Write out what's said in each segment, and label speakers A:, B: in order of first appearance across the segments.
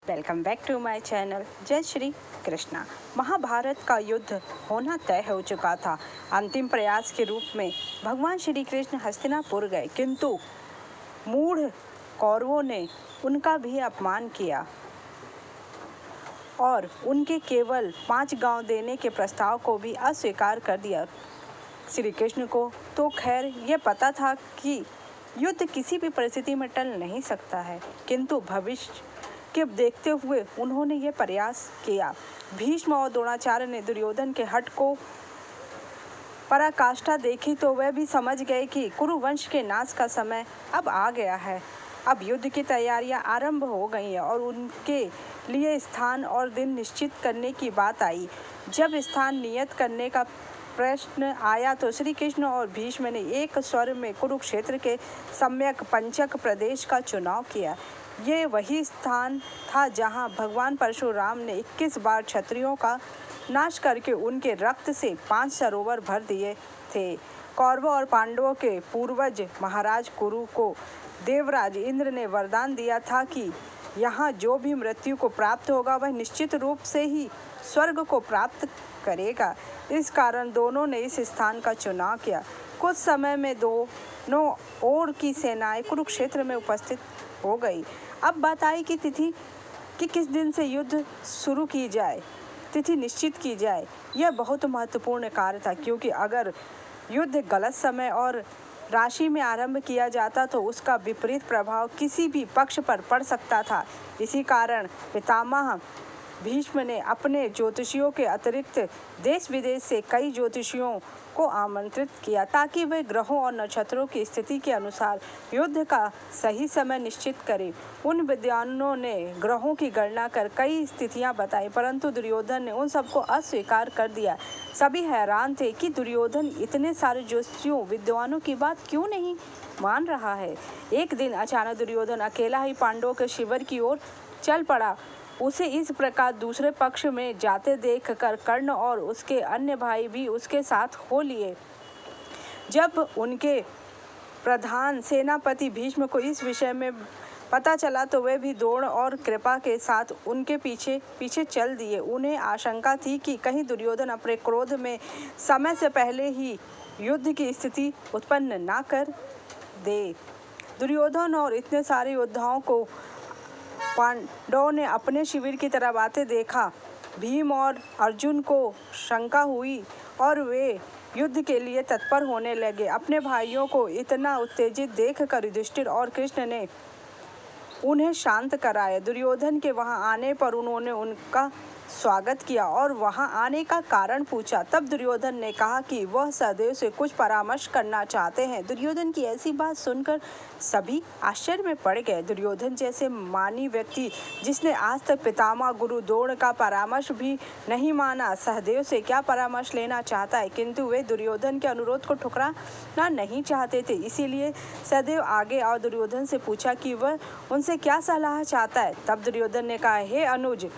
A: Welcome back to my channel. जय श्री कृष्णा। महाभारत का युद्ध होना तय हो चुका था। अंतिम प्रयास के रूप में भगवान श्री कृष्ण हस्तिनापुर गए, किंतु मूढ़ कौरवों ने उनका भी अपमान किया और उनके केवल 5 गांव देने के प्रस्ताव को भी अस्वीकार कर दिया। श्री कृष्ण को तो खैर ये पता था कि युद्ध किसी भी परिस्थिति में टल नहीं सकता है, किंतु भविष्य के देखते हुए उन्होंने ये प्रयास किया। भीष्म और द्रोणाचार्य ने दुर्योधन के हठ को पराकाष्ठा देखी तो वह भी समझ गए कि कुरुवंश के नाश का समय अब आ गया है। अब युद्ध की तैयारियां आरंभ हो गई हैं और उनके लिए स्थान और दिन निश्चित करने की बात आई। जब स्थान नियत करने का प्रश्न आया तो श्री कृष्ण और भीष्म ने एक स्वर में कुरुक्षेत्र के सम्यक पंचक प्रदेश का चुनाव किया। ये वही स्थान था जहां भगवान परशुराम ने 21 बार क्षत्रियों का नाश करके उनके रक्त से 5 सरोवर भर दिए थे। कौरवों और पांडवों के पूर्वज महाराज कुरु को देवराज इंद्र ने वरदान दिया था कि यहाँ जो भी मृत्यु को प्राप्त होगा वह निश्चित रूप से ही स्वर्ग को प्राप्त करेगा। इस कारण दोनों ने इस स्थान का चुनाव किया। कुछ समय में दोनों ओर की सेनाएं कुरुक्षेत्र में उपस्थित हो गई। अब बात आई कि तिथि कि किस दिन से युद्ध शुरू की जाए, तिथि निश्चित की जाए। यह बहुत महत्वपूर्ण कार्य था, क्योंकि अगर युद्ध गलत समय और राशि में आरंभ किया जाता तो उसका विपरीत प्रभाव किसी भी पक्ष पर पड़ सकता था। इसी कारण पितामह भीष्म ने अपने ज्योतिषियों के अतिरिक्त देश विदेश से कई ज्योतिषियों को आमंत्रित किया ताकि वे ग्रहों और नक्षत्रों की स्थिति के अनुसार युद्ध का सही समय निश्चित करें। उन विद्वानों ने ग्रहों की गणना कर कई स्थितियां बताई, परंतु दुर्योधन ने उन सबको अस्वीकार कर दिया। सभी हैरान थे कि दुर्योधन इतने सारे ज्योतिषियों विद्वानों की बात क्यों नहीं मान रहा है। एक दिन अचानक दुर्योधन अकेला ही पांडवों के शिविर की ओर चल पड़ा। उसे इस प्रकार दूसरे पक्ष में जाते देखकर कर्ण और उसके अन्य भाई भी उसके साथ हो लिए। जब उनके प्रधान सेनापति भीष्म को इस विषय में पता चला तो वे भी द्रोण और कृपा के साथ उनके पीछे पीछे चल दिए। उन्हें आशंका थी कि कहीं दुर्योधन अपने क्रोध में समय से पहले ही युद्ध की स्थिति उत्पन्न ना कर दे। दुर्योधन और इतने सारे योद्धाओं को पांडवों ने अपने शिविर की तरफ आते देखा। भीम और अर्जुन को शंका हुई और वे युद्ध के लिए तत्पर होने लगे। अपने भाइयों को इतना उत्तेजित देखकर युधिष्ठिर और कृष्ण ने उन्हें शांत कराया। दुर्योधन के वहां आने पर उन्होंने उनका स्वागत किया और वहां आने का कारण पूछा। तब दुर्योधन ने कहा कि वह सहदेव से कुछ परामर्श करना चाहते हैं। दुर्योधन की ऐसी बात सुनकर सभी आश्चर्य में पड़ गए। दुर्योधन जैसे मानी व्यक्ति जिसने आज तक पितामह गुरु द्रोण का परामर्श भी नहीं माना, सहदेव से क्या परामर्श लेना चाहता है। किंतु वे दुर्योधन के अनुरोध को ठुकराना नहीं चाहते थे। इसीलिए सहदेव आगे और दुर्योधन से पूछा कि वह उनसे क्या सलाह चाहता है। तब दुर्योधन ने कहा, हे अनुज,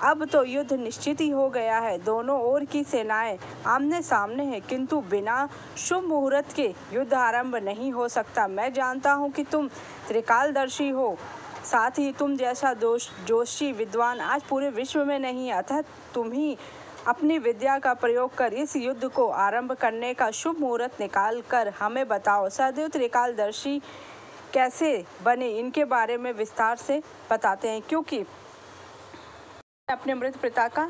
A: अब तो युद्ध निश्चित ही हो गया है। दोनों ओर की सेनाएं आमने सामने हैं, किंतु बिना शुभ मुहूर्त के युद्ध आरंभ नहीं हो सकता। मैं जानता हूं कि तुम त्रिकालदर्शी हो, साथ ही तुम जैसा जोशी विद्वान आज पूरे विश्व में नहीं है। अतः तुम ही अपनी विद्या का प्रयोग कर इस युद्ध को आरंभ करने का शुभ मुहूर्त निकाल कर हमें बताओ। सहदेव त्रिकालदर्शी कैसे बने, इनके बारे में विस्तार से बताते हैं, क्योंकि अपने मृत पिता का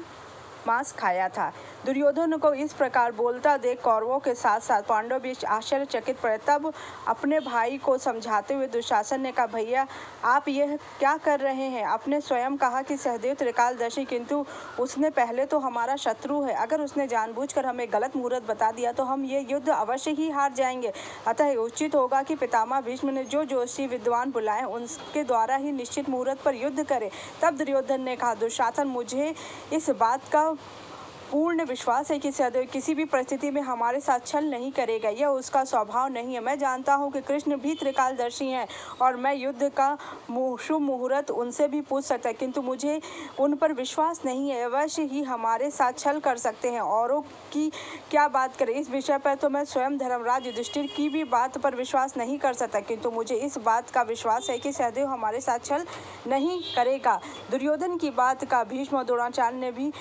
A: मांस खाया था। दुर्योधन को इस प्रकार बोलता देख कौरवों के साथ साथ पांडव भी आश्चर्यचकित पड़े। तब अपने भाई को समझाते हुए दुशासन ने कहा, भैया आप यह क्या कर रहे हैं। आपने स्वयं कहा कि सहदेव त्रिकालदर्शी, किंतु उसने पहले तो हमारा शत्रु है। अगर उसने जानबूझकर हमें गलत मुहूर्त बता दिया तो हम ये युद्ध अवश्य ही हार जाएंगे। अतः उचित होगा कि पितामह भीष्म ने जो जोशी विद्वान बुलाए उनके द्वारा ही निश्चित मुहूर्त पर युद्ध करे। तब दुर्योधन ने कहा, दुशासन, मुझे इस बात का पूर्ण विश्वास है कि सदैव किसी भी परिस्थिति में हमारे साथ छल नहीं करेगा। यह उसका स्वभाव नहीं है। मैं जानता हूँ कि कृष्ण भी त्रिकालदर्शी हैं और मैं युद्ध का शुभ मुहूर्त उनसे भी पूछ सकता है, किंतु मुझे उन पर विश्वास नहीं है। अवश्य ही हमारे साथ छल कर सकते हैं। औरों की क्या बात करें, इस विषय पर तो मैं स्वयं धर्मराज युधिष्ठिर की भी बात पर विश्वास नहीं कर सकता, किंतु मुझे इस बात का विश्वास है कि सहदेव हमारे साथ छल नहीं करेगा। दुर्योधन की बात का भीष्म और द्रोणाचार्य ने भी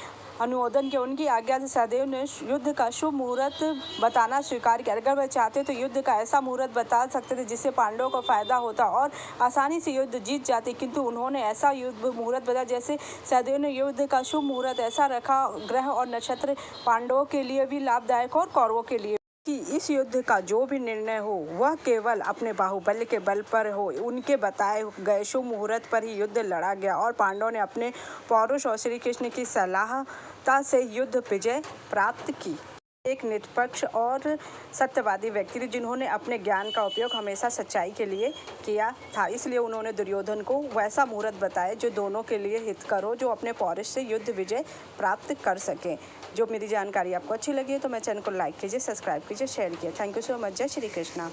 A: अनुमोदन किया। उनकी आज्ञा से सहदेव ने युद्ध का शुभ मुहूर्त बताना स्वीकार किया। अगर वह चाहते तो युद्ध का ऐसा मुहूर्त बता सकते थे जिससे पांडवों को फायदा होता और आसानी से युद्ध जीत जाते, किंतु उन्होंने ऐसा युद्ध मुहूर्त बताया जैसे सहदेव ने युद्ध का शुभ मुहूर्त ऐसा रखा ग्रह और नक्षत्र पांडवों के लिए भी लाभदायक और कौरवों के लिए कि इस युद्ध का जो भी निर्णय हो वह केवल अपने बाहुबल के बल पर हो। उनके बताए गए शुभ मुहूर्त पर ही युद्ध लड़ा गया और पांडवों ने अपने पौरुष और श्री कृष्ण की सलाहता से युद्ध विजय प्राप्त की। एक निष्पक्ष और सत्यवादी व्यक्ति थे जिन्होंने अपने ज्ञान का उपयोग हमेशा सच्चाई के लिए किया था, इसलिए उन्होंने दुर्योधन को वैसा मुहूर्त बताया जो दोनों के लिए हितकर हो, जो अपने पौरुष से युद्ध विजय प्राप्त कर सकें। जो मेरी जानकारी आपको अच्छी लगी है तो मेरे चैनल को लाइक कीजिए, सब्सक्राइब कीजिए, शेयर कीजिए। Thank you so much. जय श्री कृष्णा।